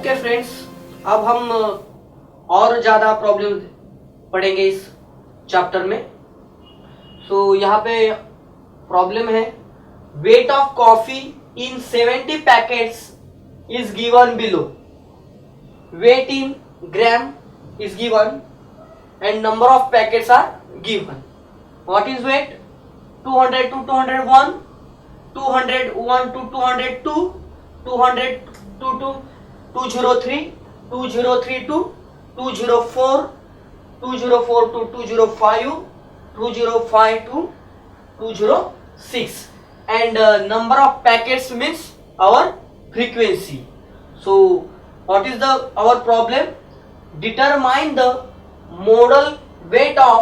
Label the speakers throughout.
Speaker 1: Okay friends, अब हम और ज़्यादा प्रॉब्लम पढ़ेंगे इस चैप्टर में। सो यहाँ पे प्रॉब्लम है, weight of coffee in 70 packets is given below. Weight in gram is given and number of packets are given. What is weight? 200 to 201, 201 to 202, 200 to 203, 203 to 204, 204 to 205, 205 to 206, and number of packets means our frequency. So what is our problem? Determine the modal weight of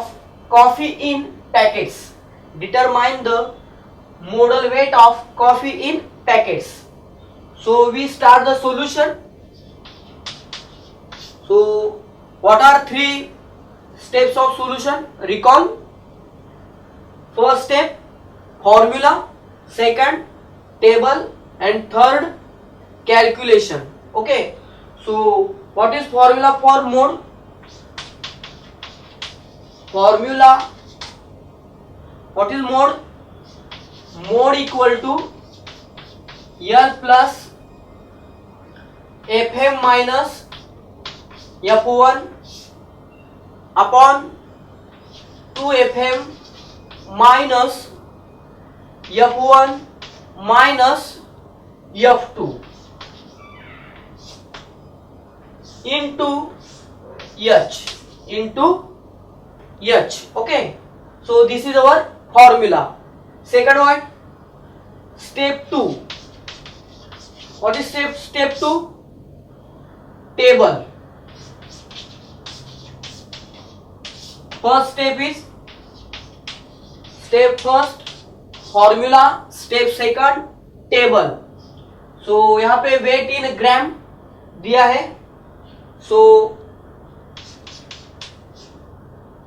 Speaker 1: coffee in packets. Determine the modal weight of coffee in packets. So we start the solution. So what are 3 steps of solution? Recall. First step, formula. Second, table. And third, calculation. Okay. So what is formula for mode? Formula, what is mode? Mode equal to L plus Fm minus F1 upon 2Fm minus F1 minus F2 into H. Okay, so this is our formula. Second one, step 2. What is step 2? Table. First step is step first formula, step second table. So यहाँ पे weight in gram दिया है. So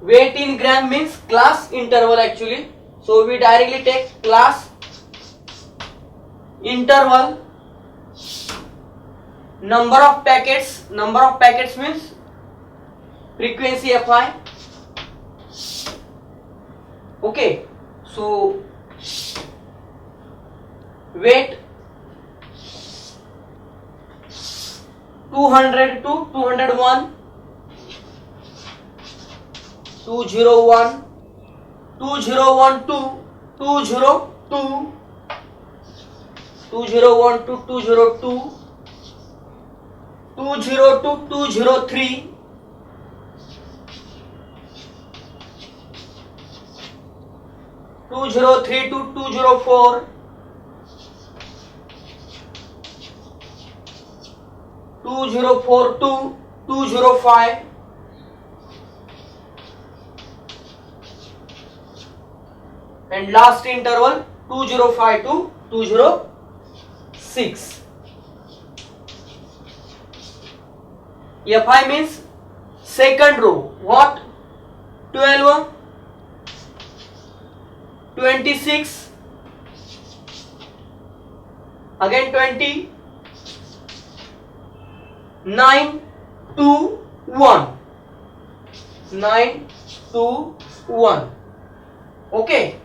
Speaker 1: weight in gram means class interval actually. So we directly take class interval. Number of packets means frequency Fi. Okay, so weight 200 to 201, 201, 201 to 202, 201 to 202, 202 to 203, 203 to 204, 204 to 205, and last interval 205 to 206. Fi means second row. What? 12, 26, again 20, 9 to 1, 9 to 1. Okay.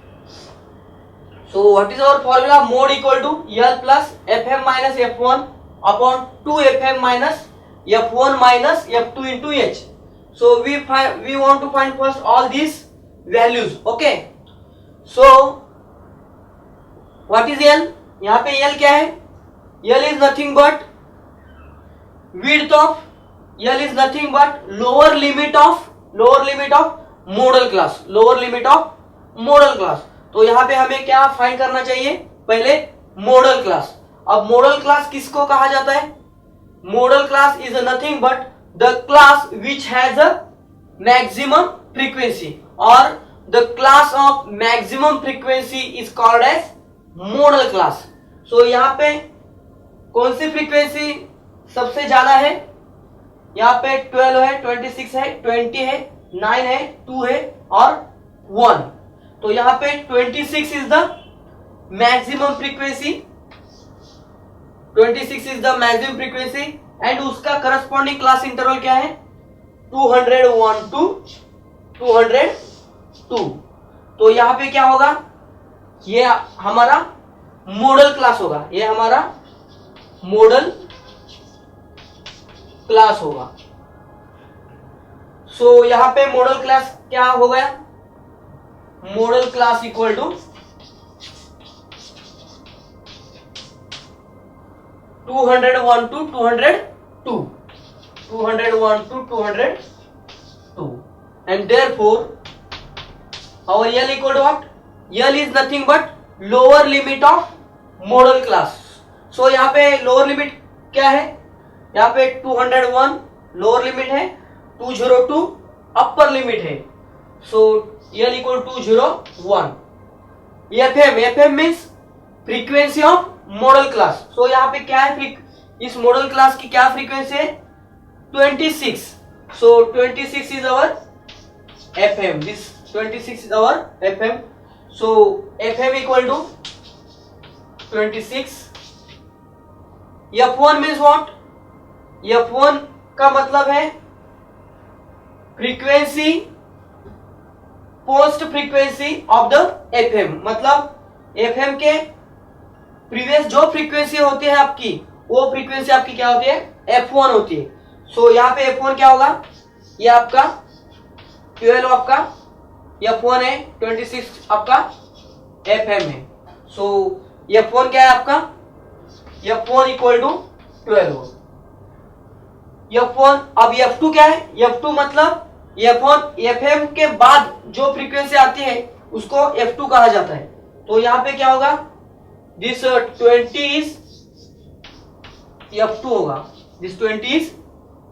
Speaker 1: So what is our formula? Mode equal to L plus Fm minus F1 upon 2Fm minus F1 minus F2 into H. So we want to find first all these values. Okay. So what is L? यहाँ पे L क्या है? L is nothing but width of, L is nothing but lower limit of modal class, lower limit of modal class. तो यहाँ पे हमें क्या find करना चाहिए? पहले मॉडल क्लास. अब मॉडल क्लास किसको कहा जाता है? Modal class is nothing but the class which has a maximum frequency, और the class of maximum frequency is called as modal class. So यहाँ पे कौन सी फ्रीक्वेंसी सबसे ज्यादा है? यहाँ पे 12 है, 26 है, 20 है, 9 है, 2 है और 1. तो यहाँ पे 26 is the maximum frequency, 26 is the maximum frequency and उसका करस्पॉन्डिंग क्लास इंटरवल क्या है 201 टू 202। तो यहां पे क्या होगा, ये हमारा मॉडल क्लास होगा, ये हमारा मॉडल क्लास होगा। सो यहां पे मॉडल क्लास क्या हो गया, model class equal to 201 to 202, 201 to 202, and therefore our L equal to what, L is nothing but lower limit of model class. So यहाँ पे lower limit क्या है, यहाँ पे 201 lower limit है, 202 upper limit है. So L equal to 201. FM means frequency of modal class. So यहाँ पे क्या है, इस मॉडल क्लास की क्या फ्रीक्वेंसी है 26. So 26 is our FM, this 26 is our FM. So FM equal to 26. F1 means what, F1 का मतलब है frequency post frequency of the FM, मतलब FM के प्रीवियस जो फ्रीक्वेंसी होती है आपकी, वो फ्रीक्वेंसी आपकी क्या होती है F1 होती है. सो यहाँ पे F1 क्या होगा, ये आपका 12 आपका F1 है, 26 आपका FM है. सो F1 क्या है आपका, F1 इक्वल टू 12. F1, अब F2 क्या है, F2 मतलब F1 FM के बाद जो फ्रीक्वेंसी आती है उसको F2 कहा जाता है. तो यहाँ पे क्या होगा, दिस 20 इज F2 होगा, दिस 20 इज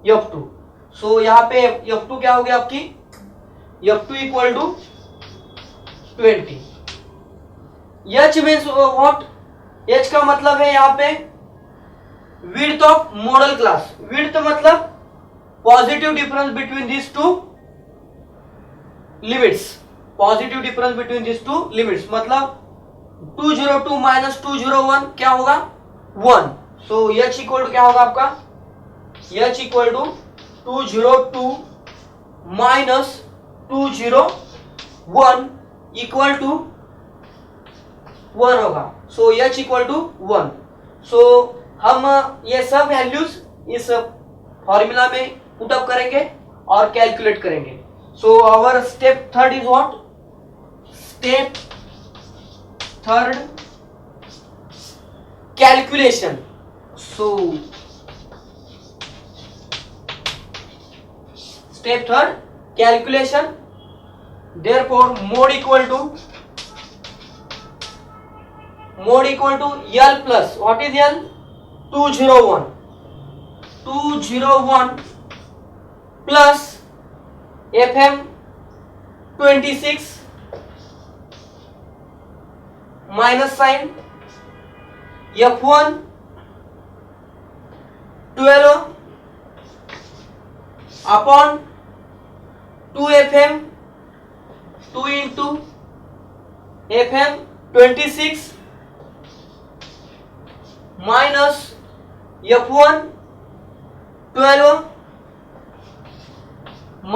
Speaker 1: F2. सो यहाँ पे F2 क्या हो गया आपकी, F2 equal to 20. H means what, H का मतलब है यहाँ पे width of modal class. Width मतलब positive difference between this two limits, positive difference between this two limits, मतलब 202 माइनस 201 क्या होगा 1. सो H इक्वल टू क्या होगा आपका, H equal to 202 minus 201 equal to 1 होगा. So H equal to 1. So हम ये सब वैल्यूज इस फॉर्मूला में पुटअप करेंगे और कैलकुलेट करेंगे. So our step third is what, step third calculation. So step third calculation. Therefore mod equal to L plus what is L, 201 plus FM 26 minus sign F1 12 upon 2FM 2 into FM 26 minus F1 12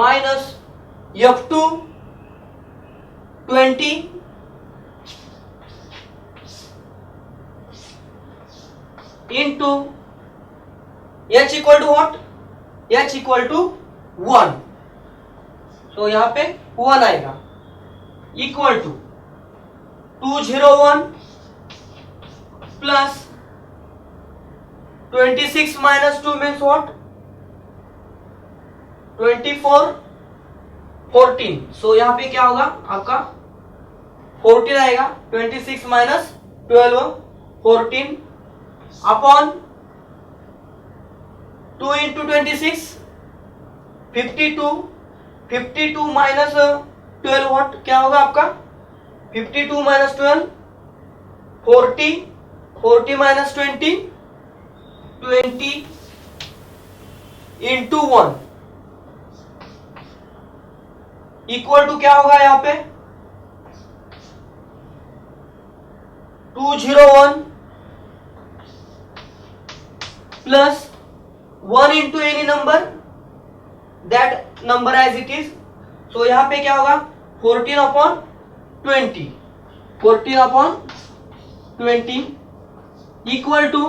Speaker 1: minus F2 20 into H equal to what, H equal to 1. तो यहां पे 1 आएगा, equal to 201 plus 26 minus 2 means what 24 14. सो यहां पे क्या होगा आपका 14 आएगा, 26 minus 12 14 upon 2 into 26 52 minus 12 what क्या होगा आपका 52 minus 12 40 minus 20 into 1 equal to क्या होगा यहाँ पे 201 plus 1 into any number, that number as it is. So यहाँ पे क्या होगा 14 upon 20, 14 upon 20 इक्वल टू,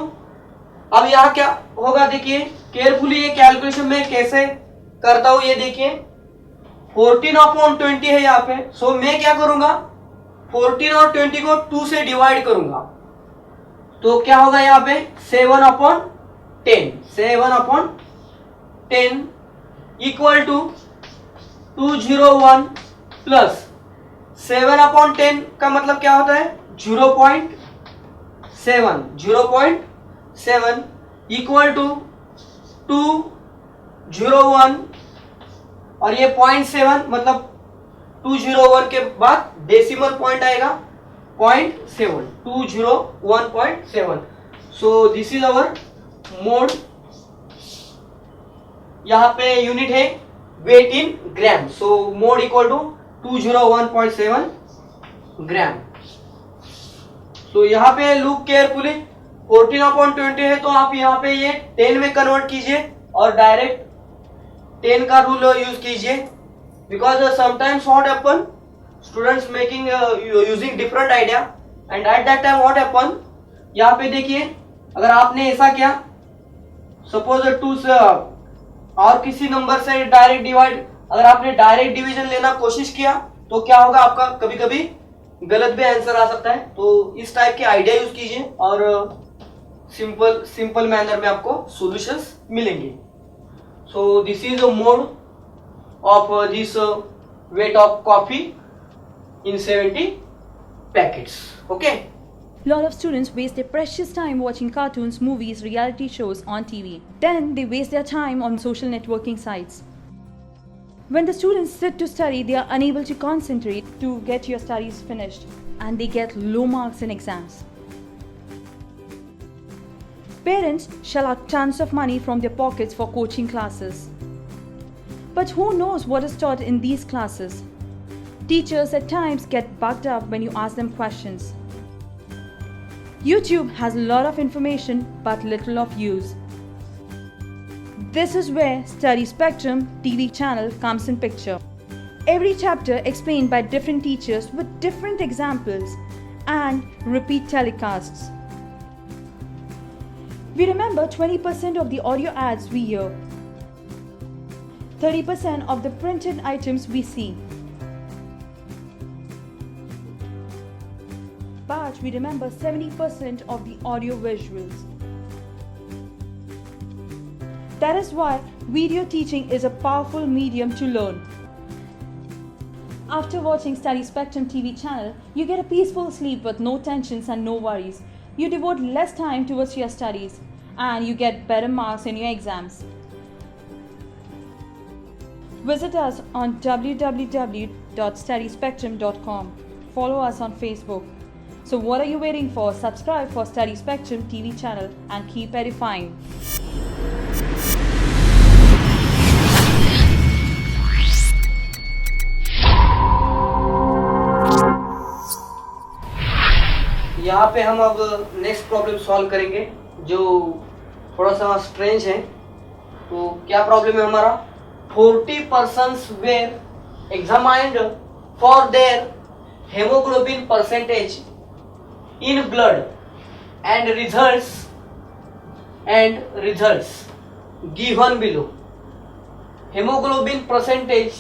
Speaker 1: अब यहाँ क्या होगा देखिए केयरफुली, ये कैलकुलेशन में कैसे करता हूं ये देखिए, 14 अपॉन 20 है यहाँ पे। सो मैं क्या करूंगा 14 और 20 को 2 से डिवाइड करूंगा, तो क्या होगा यहाँ पे 7 upon 10, 7 upon 10 equal to 201 plus 7 upon 10 का मतलब क्या होता है 0.7, 0.7 इक्वल टू 201 और ये 0.7 मतलब 201 के बाद डेसिमल पॉइंट आएगा 0.7, 201.7। So this is our mode. यहाँ पे यूनिट है weight in gram, so mode equal to 201.7 gram. तो यहाँ पे लुक केयरफुली 14 अपॉन 20 है, तो आप यहाँ पे ये 10 में कन्वर्ट कीजिए और डायरेक्ट 10 का रूल यूज कीजिए, because sometimes what happen students making using different idea and at that time what happen, यहाँ पे देखिए अगर आपने ऐसा किया सपोज 2 से और किसी नंबर से डायरेक्ट डिवाइड, अगर आपने डायरेक्ट डिवीजन लेना कोशिश किया तो क्या होगा आपका कभी कभी गलत भी आंसर आ सकता है। तो इस टाइप के आइडिया यूज कीजिए और सिंपल मैनर में आपको सॉल्यूशंस मिलेंगे। सो this is a mode of this wait of coffee in 70 packets. Okay.
Speaker 2: Lot of students waste their precious time watching cartoons, movies, reality shows on TV. Then they waste their time on social networking sites. When the students sit to study, they are unable to concentrate to get your studies finished, and they get low marks in exams. Parents shell out tons of money from their pockets for coaching classes. But who knows what is taught in these classes? Teachers at times get bugged up when you ask them questions. YouTube has a lot of information but little of use. This is where Study Spectrum TV channel comes in picture. Every chapter explained by different teachers with different examples and repeat telecasts. We remember 20% of the audio ads we hear, 30% of the printed items we see. But we remember 70% of the audio visuals. That is why video teaching is a powerful medium to learn. After watching Study Spectrum TV channel, you get a peaceful sleep with no tensions and no worries. You devote less time towards your studies and you get better marks in your exams. Visit us on www.studyspectrum.com. Follow us on Facebook. So what are you waiting for? Subscribe for Study Spectrum TV channel and keep edifying.
Speaker 1: यहाँ पे हम अब next problem solve करेंगे जो थोड़ा सा strange है। तो क्या प्रॉब्लम है हमारा 40 persons were examined for their hemoglobin percentage in blood and results given below. Hemoglobin percentage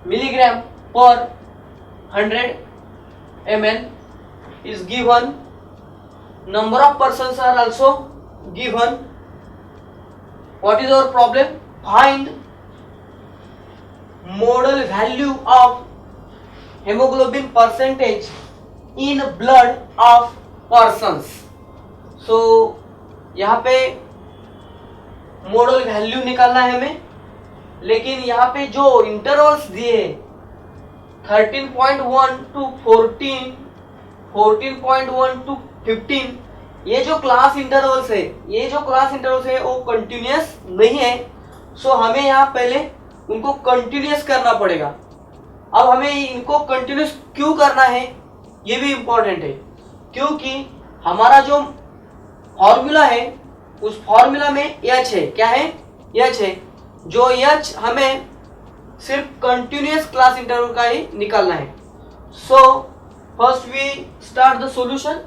Speaker 1: milligram per 100 ml is given. Number of persons are also given. What is our problem? Find modal value of hemoglobin percentage in blood of persons. So यहाँ पे modal value निकालना है हमें, लेकिन यहाँ पे जो intervals दिए 13.1 to 14, 14.1 to 15, ये जो क्लास इंटरवल्स है वो कंटिन्यूअस नहीं है। सो हमें यहाँ पहले उनको कंटिन्यूअस करना पड़ेगा। अब हमें इनको कंटिन्यूअस क्यों करना है ये भी इंपॉर्टेंट है, क्योंकि हमारा जो फॉर्मूला है उस फॉर्मूला में एच है, क्या है, एच है, जो एच हमें सिर्फ कंटिन्यूअस क्लास इंटरवल का ही निकालना है। So first we start the solution.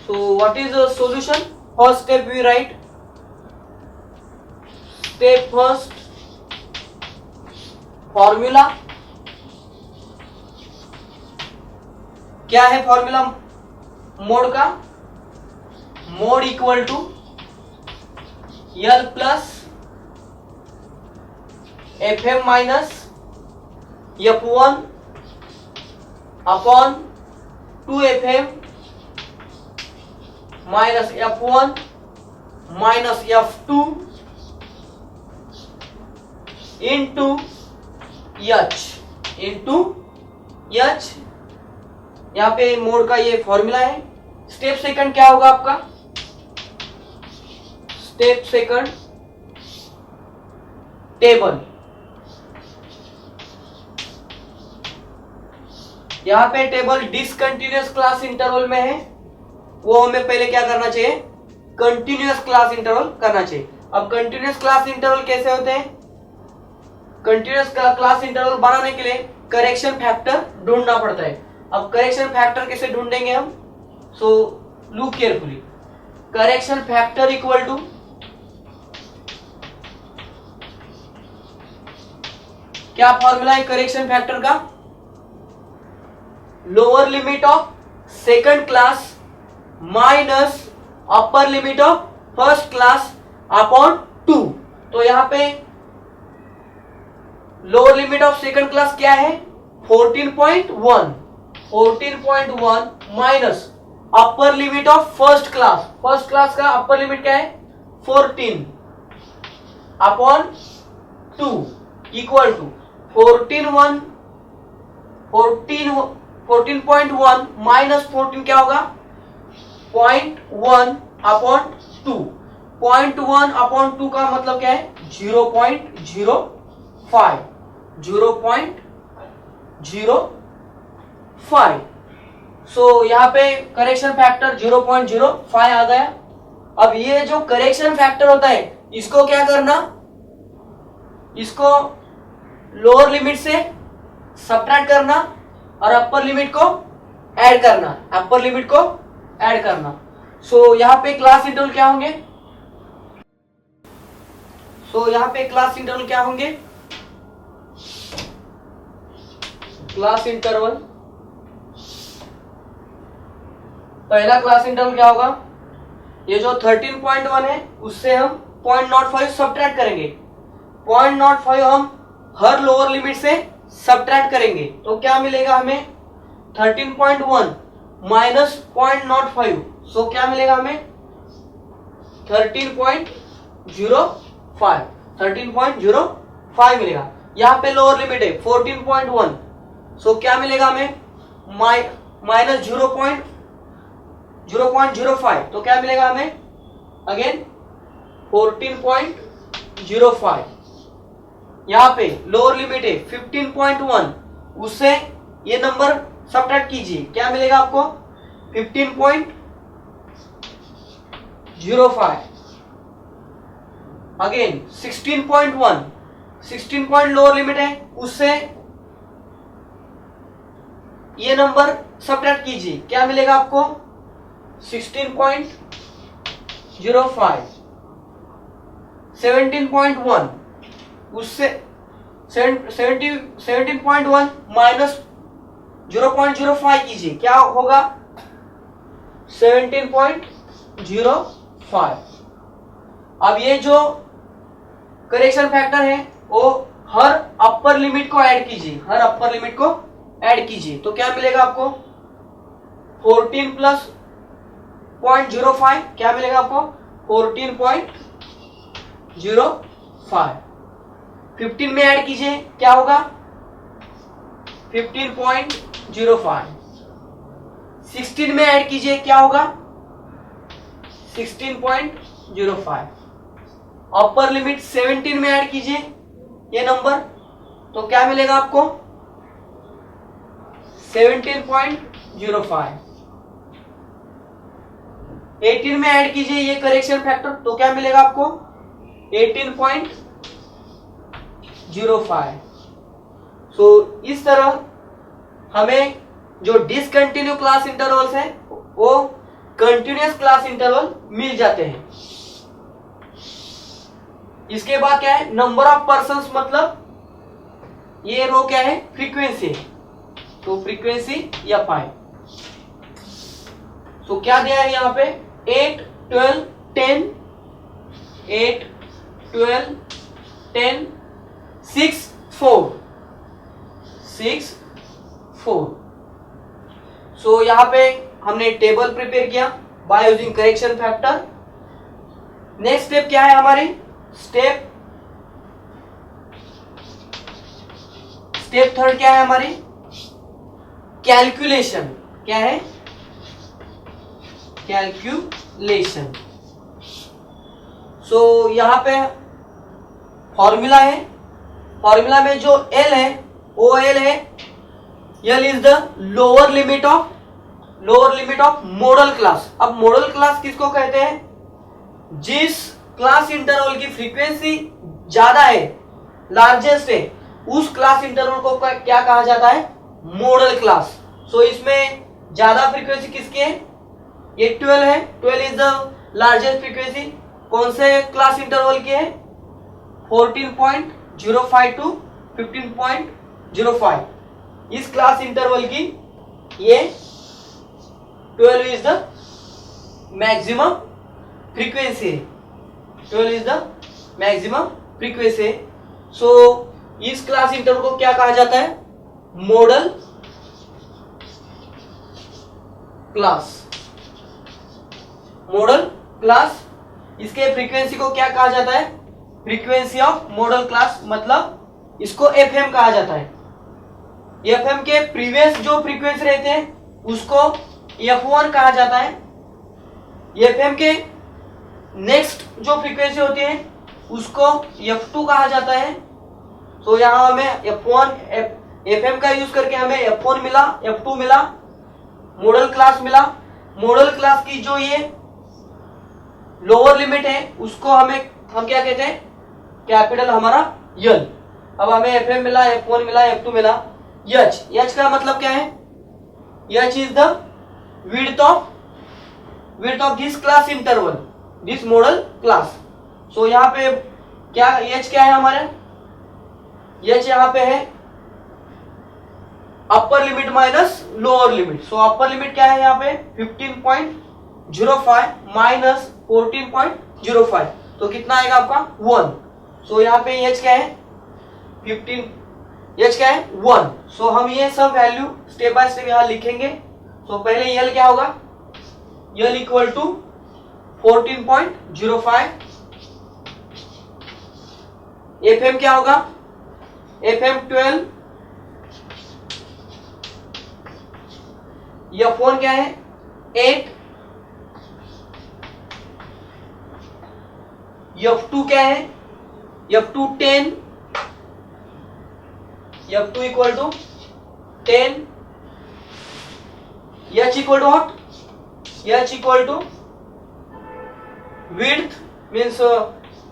Speaker 1: So what is the solution? First step we write, step first formula. क्या है फॉर्मूला मोड का? Mode equal to L plus F M minus F one upon 2fm minus f1 minus f2 into H. यहाँ पे mode का ये formula है। Step second क्या होगा आपका? Step second table. यहाँ पे टेबल डिसकंटिन्यूअस क्लास इंटरवल में है, वो हमें पहले क्या करना चाहिए? कंटिन्यूअस क्लास इंटरवल करना चाहिए। अब कंटिन्यूअस क्लास इंटरवल कैसे होते हैं? कंटिन्यूअस क्लास इंटरवल बनाने के लिए करेक्शन फैक्टर ढूंढना पड़ता है। अब करेक्शन फैक्टर कैसे ढूंढेंगे हम? So look carefully, correction factor equal to क्या फॉर्मूला है करेक्शन फैक्टर का? Lower limit of second class minus upper limit of first class upon 2। तो यहां पे lower limit of second class क्या है? 14.1 minus upper limit of first class. First class का upper limit क्या है? 14 अपॉन 2 इक्वल टू 14.1 माइनस 14 क्या होगा? 0.1 अपॉन 2। 0.1 अपॉन 2 का मतलब क्या है? 0.05। 0.05। सो यहाँ पे करेक्शन फैक्टर 0.05 आ गया। अब ये जो करेक्शन फैक्टर होता है इसको क्या करना? इसको लोअर लिमिट से सब्ट्रैक्ट करना और अपर लिमिट को ऐड करना। सो यहाँ पे क्लास इंटरवल क्या होंगे? क्लास इंटरवल पहला क्लास इंटरवल क्या होगा? ये जो 13.1 है उससे हम 0.05 सब्ट्रैक्ट करेंगे। 0.05 हम हर लोअर लिमिट से सब्ट्रैक्ट करेंगे तो क्या मिलेगा हमें? 13.1 माइनस 0.05। सो क्या मिलेगा हमें? 13.05 मिलेगा। यहाँ पे लोअर लिमिट है 14.1। सो क्या मिलेगा हमें? माइनस 0.05। तो क्या मिलेगा हमें? अगेन 14.05। यहाँ पे लोअर लिमिट है 15.1, उससे ये नंबर सब्ट्रैक्ट कीजिए, क्या मिलेगा आपको? 15.05। अगेन 16.1, 16 पॉइंट लोअर लिमिट है, उससे ये नंबर सब्ट्रैक्ट कीजिए, क्या मिलेगा आपको? 16.05। 17.1, उससे 17.1 माइनस 0.05 कीजिए, क्या होगा? 17.05। अब ये जो करेक्शन फैक्टर है वो हर अपर लिमिट को ऐड कीजिए, तो क्या मिलेगा आपको? 14 प्लस 0.05 क्या मिलेगा आपको? 14.05। 15 में ऐड कीजिए, क्या होगा? 15.05। 16 में ऐड कीजिए, क्या होगा? 16.05। अपर लिमिट 17 में ऐड कीजिए ये नंबर, तो क्या मिलेगा आपको? 17.05। 18 में ऐड कीजिए ये करेक्शन फैक्टर, तो क्या मिलेगा आपको 18.05। सो इस तरह हमें जो डिसकंटिन्यू क्लास इंटरवल्स है वो कंटिन्यूअस क्लास इंटरवल मिल जाते हैं। इसके बाद क्या है, नंबर ऑफ पर्सन्स, मतलब ये रो क्या है, फ्रीक्वेंसी है, तो फ्रीक्वेंसी एफ आई। सो क्या दिया है यहाँ पे 8, 12, 10, 8, 12, 10, 6, 4, 6, 4। सो यहाँ पे हमने टेबल प्रिपेयर किया by using correction factor. Next step क्या है हमारी, स्टेप थर्ड क्या है हमारी, कैलकुलेशन। क्या है, कैलकुलेशन। सो यहां पे फॉर्मूला है, फॉर्मूला में जो एल है वो एल है, L is the lower limit of modal class. अब मॉडल क्लास किसको कहते हैं, जिस क्लास इंटरवल की फ्रीक्वेंसी ज्यादा है, लार्जेस्ट है, उस क्लास इंटरवल को क्या कहा जाता है, मॉडल क्लास। सो इसमें ज्यादा फ्रीक्वेंसी किसकी है, ये 12 है, 12 इज द लार्जेस्ट फ्रीक्वेंसी। कौन से क्लास इंटरवल की है, 14.05 टू 15.05, इस क्लास इंटरवल की ये 12 is the maximum frequency, 12 is the maximum frequency. So इस क्लास इंटरवल को क्या कहा जाता है, मॉडल क्लास। मॉडल क्लास, इसके फ्रीक्वेंसी को क्या कहा जाता है, फ्रीक्वेंसी ऑफ मॉडल क्लास, मतलब इसको एफएम कहा जाता है। एफएम के प्रीवियस जो फ्रीक्वेंसी रहते हैं उसको F1 कहा जाता है। एफएम के नेक्स्ट जो फ्रीक्वेंसी होती है उसको F2 कहा जाता है। तो यहाँ हमें एफएम का यूज करके हमें F1 मिला, F2 मिला, मॉडल क्लास मिला। मॉडल क्लास की जो ये लोअर लिमिट है उसको हम क्या कहते हैं, कैपिटल हमारा यल। अब हमें एफएम मिला, F1 मिला, F2 मिला। एच का मतलब क्या है, H is the width of this class interval, this modal class. So यहाँ पे क्या एच क्या है हमारे, एच यहाँ पे है upper limit minus lower limit. So upper limit क्या है यहाँ पे 15.05 माइनस 14.05, तो कितना आएगा आपका 1। सो यहाँ पे एच क्या है 15, एच क्या है 1। सो हम ये सब वैल्यू स्टेप बाय स्टेप यहाँ लिखेंगे। सो पहले यल क्या होगा, यल इक्वल टू 14.05। एफएम क्या होगा, एफएम 12, F1 क्या है 8, F2 क्या है, F2 10, F2 equal to 10, H equal to what, H equal to width means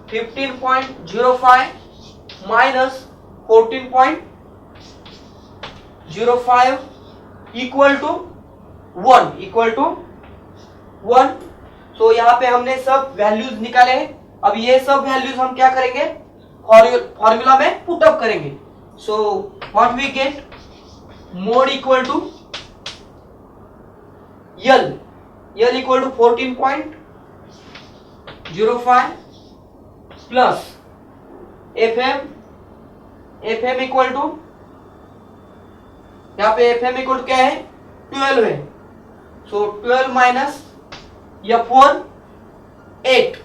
Speaker 1: 15.05 minus 14.05 equal to 1। So यहाँ पे हमने सब वैल्यूज निकाले हैं। अब ये सब वैल्यूज हम क्या करेंगे, फॉर्मूला में पुट अप करेंगे। So what we get, mode equal to L equal to 14.05 plus FM equal to, यहाँ पे एफएम इक्वल टू क्या है 12 है। सो 12 माइनस F1 8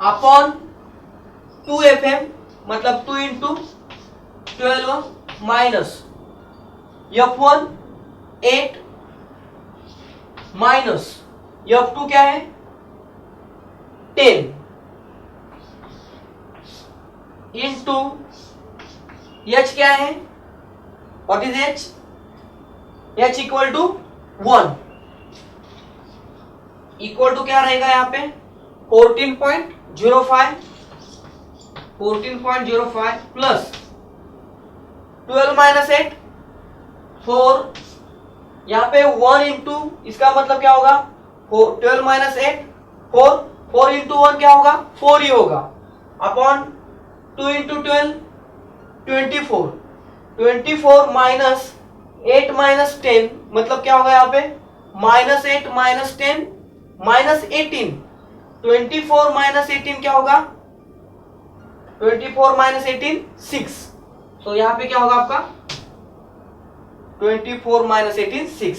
Speaker 1: अपॉन 2FM, मतलब 2 into 12 minus F1 8 minus F2 क्या है 10 इंटू H क्या है, what is H, H equal to 1। Equal to क्या रहेगा यहाँ पे 14.05 प्लस 12 माइनस 8 4 यहाँ पे 1 इंटू इसका मतलब क्या होगा 12 माइनस 8 4 इंटू 1 क्या होगा 4 ही होगा अपॉन 2 इंटू 12 24 माइनस 8 माइनस 10 मतलब क्या होगा यहाँ पे माइनस 8 माइनस 10 माइनस 18 24 माइनस 18 क्या होगा 24 माइनस 18 6 तो यहाँ पे क्या होगा आपका 24 माइनस 18 6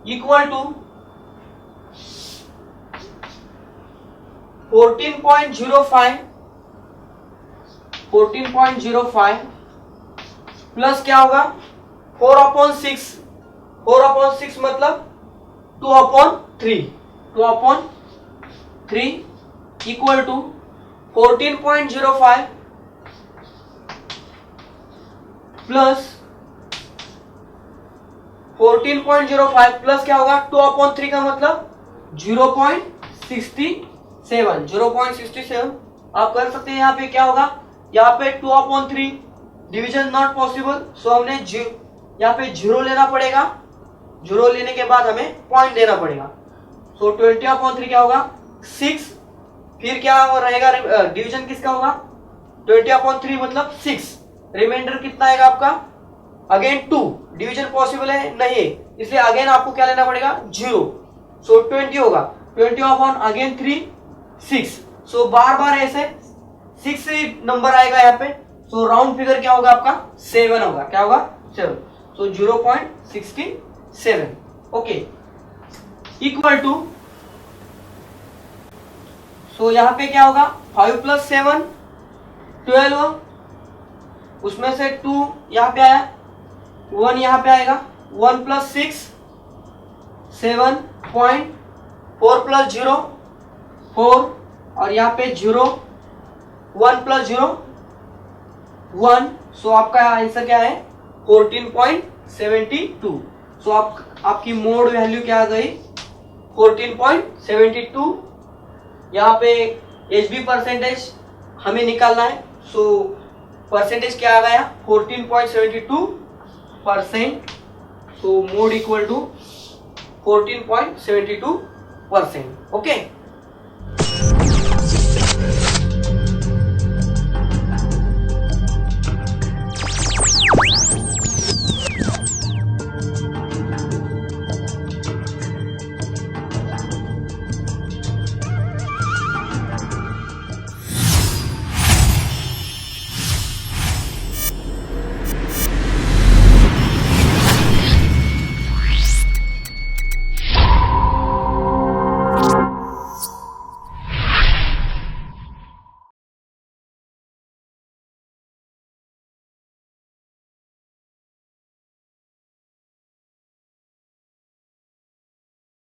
Speaker 1: इक्वल टू 14.05 प्लस क्या होगा 4/6 मतलब 2/3 इक्वल टू 14.05 प्लस 14.05 प्लस क्या होगा 2/3 का मतलब 0.67 आप कर सकते हैं। यहाँ पे क्या होगा यहाँ पे 2/3 डिवीजन नॉट पॉसिबल सो हमने यहाँ पे 0 लेना पड़ेगा 0 लेने के बाद हमें पॉइंट देना पड़ेगा सो 20/3 क्या होगा 6 फिर क्या रहेगा डिवीजन किसका होगा 20/3 मतलब 6 रिमाइंडर कितना आएगा आपका अगेन 2 डिवीजन पॉसिबल है नहीं है इसलिए अगेन आपको क्या लेना पड़ेगा 0 सो 20 होगा 20/अगेन 3 6 सो बार बार ऐसे 6 नंबर आएगा यहाँ पे सो राउंड फिगर क्या होगा आपका 7 होगा क्या होगा 7 सो 0.67 ओके इक्वल टू सो यहाँ पे क्या होगा 5 प्लस 7 12 उसमें से 2 यहाँ पे आया 1 यहाँ पे आएगा 1 प्लस 6 7 पॉइंट 4 प्लस 0 4 और यहाँ पे 0 1 प्लस 0 1 सो आपका आंसर क्या है 14.72 सो आपकी मोड वैल्यू क्या आ गई 14.72 यहाँ पे एचबी परसेंटेज हमें निकालना है सो परसेंटेज क्या आ गया 14.72% so mode equal to 14.72% okay